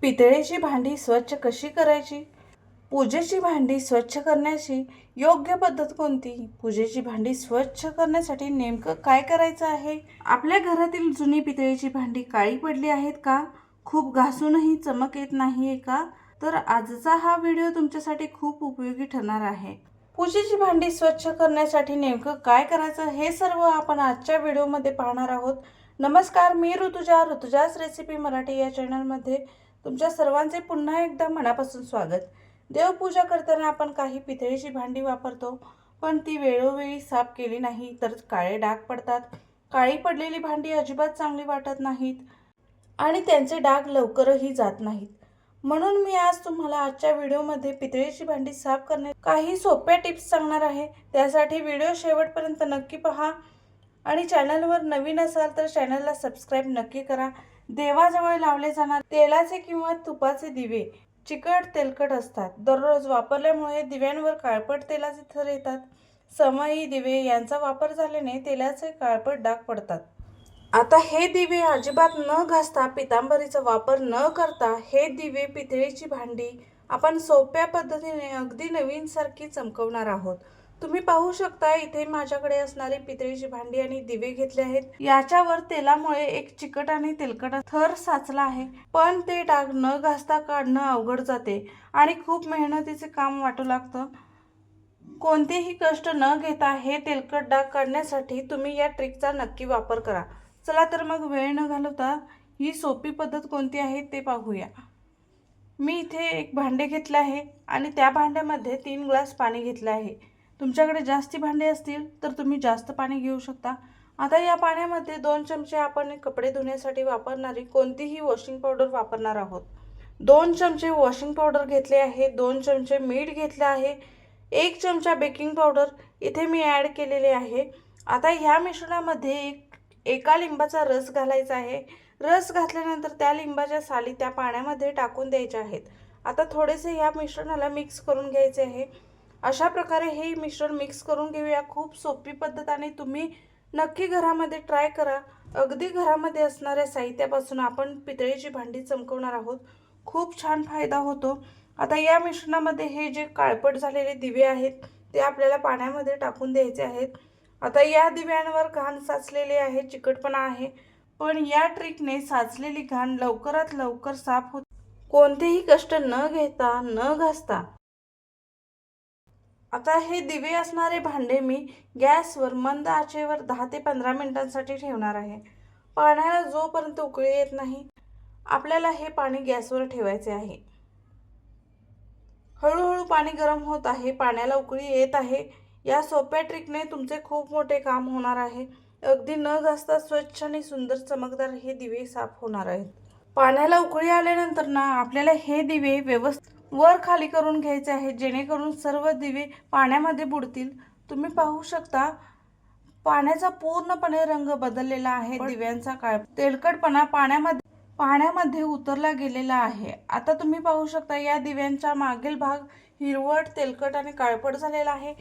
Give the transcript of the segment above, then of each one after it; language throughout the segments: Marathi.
पितळेची भांडी स्वच्छ कशी करायची? पूजेची भांडी स्वच्छ करण्याची योग्य पद्धत कोणती? पूजेची भांडी स्वच्छ करण्यासाठी नेमकं काय करायचं आहे? आपल्या घरातील जुनी पितळेची भांडी काळी पडली आहेत का? खूप घासूनही चमक येत नाहीये का? तर आजचा हा व्हिडिओ तुमच्यासाठी खूप उपयोगी ठरणार आहे. पूजेची भांडी स्वच्छ करण्यासाठी नेमकं काय करायचं हे सर्व आपण आजच्या व्हिडिओमध्ये पाहणार आहोत. नमस्कार, मी ऋतुजाच रेसिपी मराठी या चॅनलमध्ये तुमच्या सर्वांचे पुन्हा एकदा मनापासून स्वागत. देवपूजा करताना आपण काही पितळेची भांडी वापरतो, पण ती वेळोवेळी साफ केली नाही तर काळे डाग पडतात. काळी पडलेली भांडी अजिबात चांगली वाटत नाहीत आणि त्यांचे डाग लवकरही जात नाहीत. म्हणून मी आज तुम्हाला आजच्या व्हिडिओमध्ये पितळेची भांडी साफ करणे काही सोप्या टिप्स सांगणार आहे. त्यासाठी व्हिडिओ शेवटपर्यंत नक्की पहा आणि चॅनलवर नवीन असाल तर चॅनलला सबस्क्राईब नक्की करा. देवाजवळ लावले जाणारे तेलाचे किंवा तुपाचे दिवे चिकट तेलकट असतात. दररोज वापरल्यामुळे दिव्यांवर काळपट तेलाचे थर येतात. समई दिवे यांचा वापर झाल्याने तेलाचे काळपट डाग पडतात. आता हे दिवे अजिबात न घासता, पितांबरीचा वापर न करता हे दिवे पितळेची भांडी आपण सोप्या पद्धतीने अगदी नवीन सारखी चमकवणार आहोत. तुम्ही पाहू शकता, इथे माझ्याकडे असणारी पितळेची भांडी आणि दिवे घेतले आहेत. याच्यावर तेलामुळे एक चिकट आणि तेलकट थर साचला आहे, पण ते डाग न घासता काढणं अवघड जाते आणि खूप मेहनतीचे काम वाटू लागतं. कोणतेही कष्ट न घेता हे तेलकट डाग काढण्यासाठी तुम्ही या ट्रिकचा नक्की वापर करा. चला तर मग वेळ न घालवता ही सोपी पद्धत कोणती आहे ते पाहूया. मी इथे एक भांडे घेतले आहे आणि त्या भांड्यामध्ये 3 ग्लास पाणी घेतले आहे. तुमच्याकडे जास्ती भांडे असतील तर तुम्ही जास्त पाणी घेऊ शकता. आता या पाण्यामध्ये 2 चमचे आपण कपडे धुण्यासाठी वापरणारी कोणतीही वॉशिंग पावडर वापरणार आहोत. 2 चमचे वॉशिंग पावडर घेतले आहे. 2 चमचे मीठ घेतले आहे. 1 चमचा बेकिंग पावडर इथे मी ॲड केलेले आहे. आता ह्या मिश्रणामध्ये एका लिंबाचा रस घालायचा आहे. रस घातल्यानंतर त्या लिंबाच्या साली त्या पाण्यामध्ये टाकून द्यायच्या आहेत. आता थोडेसे या मिश्रणाला मिक्स करून घ्यायचे आहे. अशा प्रकारे हे मिश्रण मिक्स करून घेऊया. खूप सोपी पद्धत आणि तुम्ही नक्की घरामध्ये ट्राय करा. अगदी घरामध्ये असणाऱ्या साहित्यापासून आपण पितळेची भांडी चमकवणार आहोत. खूप छान फायदा होतो. आता या मिश्रणामध्ये हे जे काळपट झालेले दिवे आहेत ते आपल्याला पाण्यामध्ये टाकून द्यायचे आहेत. आता या दिव्यांवर घाण साचलेले आहे, चिकटपणा आहे, पण या ट्रिकने साचलेली घाण लवकरात लवकर साफ होते, कोणतेही कष्ट न घेता न घासता. आता हे दिवे असणारे भांडे मी गॅसवर मंद आचेवर 10 ते 15 मिनिटांसाठी ठेवणार आहे. पाण्याला जोपर्यंत उकळी येत नाही आपल्याला हे पाणी गॅसवर ठेवायचे आहे. हळूहळू पाणी गरम होत आहे, पाण्याला उकळी येत आहे. या सोप्या ट्रिकने तुमचे खूप मोठे काम होणार आहे. अगदी न घासता स्वच्छ आणि सुंदर चमकदार हे दिवे साफ होणार आहेत. पाण्याला उकळी आल्यानंतर ना आपल्याला हे दिवे व्यवस्थित वर खाली करून घ्यायचे आहेत, जेणेकरून सर्व दिवे पाण्यामध्ये बुडतील. तुम्ही पाहू शकता, पाण्याचा पूर्णपणे रंग बदललेला आहे. दिव्यांचा तेलकटपणा पाण्यामध्ये उतरला गेलेला आहे. आता तुम्ही पाहू शकता, या दिव्यांचा मागील भाग हिरवट, तेलकट आणि काळपट झालेला आहे.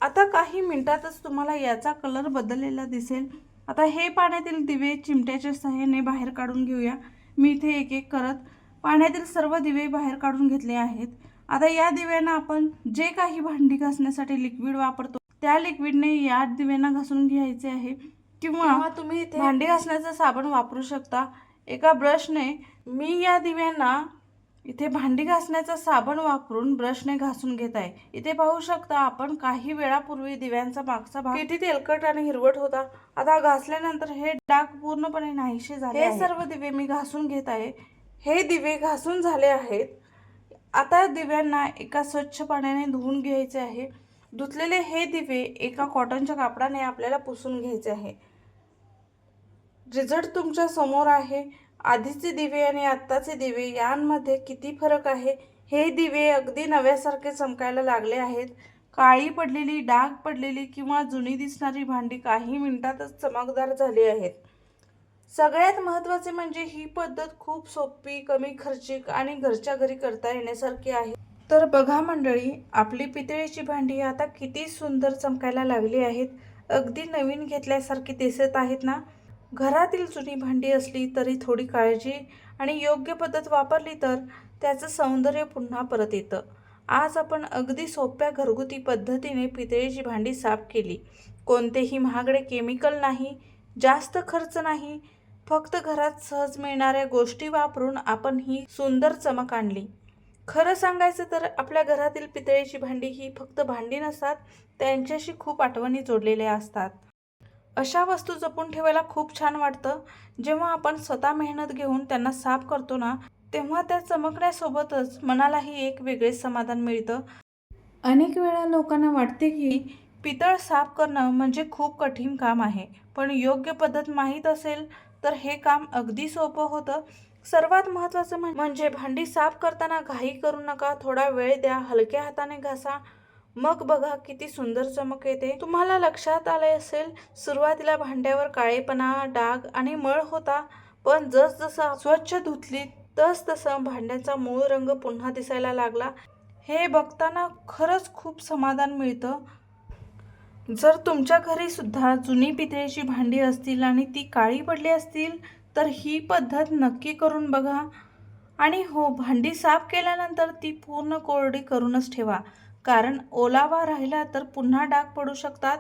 आता काही मिनिटातच तुम्हाला याचा कलर बदललेला दिसेल. आता हे पाण्यातील दिवे चिमट्याच्या सहाय्याने बाहेर काढून घेऊया. मी इथे एक एक करत पाण्यातील सर्व दिवे बाहेर काढून घेतले आहेत. आता या दिव्यांना आपण जे काही भांडी घासण्यासाठी लिक्विड वापरतो त्या लिक्विडने या दिव्यांना घासून घ्यायचे आहे, किंवा तुम्ही इथे भांडी घासण्याचा साबण वापरू शकता. एका ब्रशने मी या दिव्यांना इथे भांडी घासण्याचा साबण वापरून ब्रशने घासून घेत आहे. इथे पाहू शकता आपण काही वेळापूर्वी दिव्यांचा मागचा भाग किती तेलकट आणि हिरवट होता. आता घासल्यानंतर हे डाग पूर्णपणे नाहीसे झाले. हे सर्व दिवे मी घासून घेत आहे. हे दिवे घासून झाले आहेत. आता दिव्यांना एका स्वच्छ पाण्याने धुवून घ्यायचे आहे. धुतलेले हे दिवे एका कॉटनच्या कापडाने आपल्याला पुसून घ्यायचे आहे. रिझल्ट तुमच्या समोर आहे. आधीचे दिवे आणि आत्ताचे दिवे यांमध्ये किती फरक आहे. हे दिवे अगदी नव्यासारखे चमकायला लागले आहेत. काळी पडलेली, डाग पडलेली किंवा जुनी दिसणारी भांडी काही मिनिटातच चमकदार झाली आहेत. सगळ्यात महत्त्वाचे म्हणजे ही पद्धत खूप सोपी, कमी खर्चिक आणि घरच्या घरी करता येण्यासारखी आहे. तर बघा मंडळी, आपली पितळेची भांडी आता किती सुंदर चमकायला लागली आहेत. अगदी नवीन घेतल्यासारखी दिसत आहेत ना. घरातील जुनी भांडी असली तरी थोडी काळजी आणि योग्य पद्धत वापरली तर त्याचं सौंदर्य पुन्हा परत येतं. आज आपण अगदी सोप्या घरगुती पद्धतीने पितळेची भांडी साफ केली. कोणतेही महागडे केमिकल नाही, जास्त खर्च नाही, फक्त घरात सहज मिळणाऱ्या गोष्टी वापरून आपण ही सुंदर चमक आणली. खरं सांगायचं तर आपल्या घरातील पितळेची भांडी ही फक्त भांडी नसतात, त्यांच्याशी खूप आठवणी जोडलेल्या असतात. अशा वस्तू जपून ठेवायला खूप छान वाटतं. जेव्हा आपण स्वतः मेहनत घेऊन त्यांना साफ करतो ना, तेव्हा त्या चमकण्यासोबतच मनालाही एक वेगळेच समाधान मिळतं. अनेक वेळा लोकांना वाटते की पितळ साफ करणं म्हणजे खूप कठीण काम आहे, पण योग्य पद्धत माहीत असेल तर हे काम अगदी सोपं होतं. सर्वात महत्त्वाचं म्हणजे भांडी साफ करताना घाई करू नका, थोडा वेळ द्या, हलक्या हाताने घासा. मग बघा किती सुंदर चमक येते. तुम्हाला लक्षात आले असेल, सुरुवातीला भांड्यावर काळेपणा, डाग आणि मळ होता, पण जसजसं स्वच्छ धुतली तसतसं भांड्याचा मूळ रंग पुन्हा दिसायला लागला. हे बघताना खरंच खूप समाधान मिळतं. जर तुमच्या घरी सुद्धा जुनी पितळेची भांडी असतील आणि ती काळी पडली असतील, तर ही पद्धत नक्की करून बघा. आणि हो, भांडी साफ केल्यानंतर ती पूर्ण कोरडी करूनच ठेवा, कारण ओलावा राहिला तर पुन्हा डाग पडू शकतात.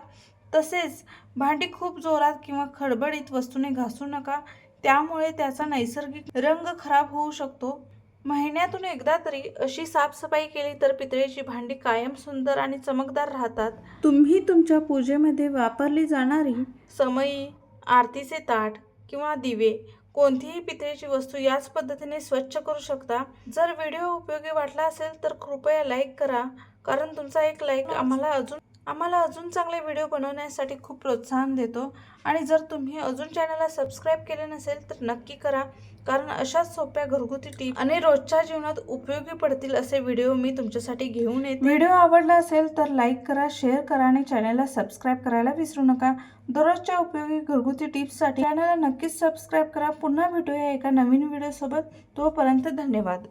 तसेच भांडी खूप जोरात किंवा खडबडीत वस्तूने घासू नका, त्यामुळे त्याचा नैसर्गिक रंग खराब होऊ शकतो. महिन्यातून एकदा तरी अशी साफसफाई केली तर पितळेची भांडी कायम सुंदर आणि चमकदार राहतात. तुम्ही तुमच्या पूजेमध्ये वापरली जाणारी समई, आरतीचे ताट किंवा दिवे, कोणतीही पितळेची वस्तू याच पद्धतीने स्वच्छ करू शकता. जर व्हिडिओ उपयोगी वाटला असेल तर कृपया लाईक करा, कारण तुमचा एक लाईक आम्हाला अजून चांगले व्हिडिओ बनवण्यासाठी खूप प्रोत्साहन देतो. आणि जर तुम्ही अजून चॅनलला सबस्क्राईब केले नसेल तर नक्की करा, कारण अशाच सोप्या घरगुती टिप्स आणि रोजच्या जीवनात उपयोगी पडतील असे व्हिडिओ मी तुमच्यासाठी घेऊन येते. व्हिडिओ आवडला असेल तर लाईक करा, शेअर करा आणि चॅनलला सबस्क्राईब करायला विसरू नका. दररोजच्या उपयोगी घरगुती टिप्ससाठी चॅनलला नक्कीच सबस्क्राईब करा. पुन्हा भेटूया एका नवीन व्हिडिओसोबत. तोपर्यंत धन्यवाद.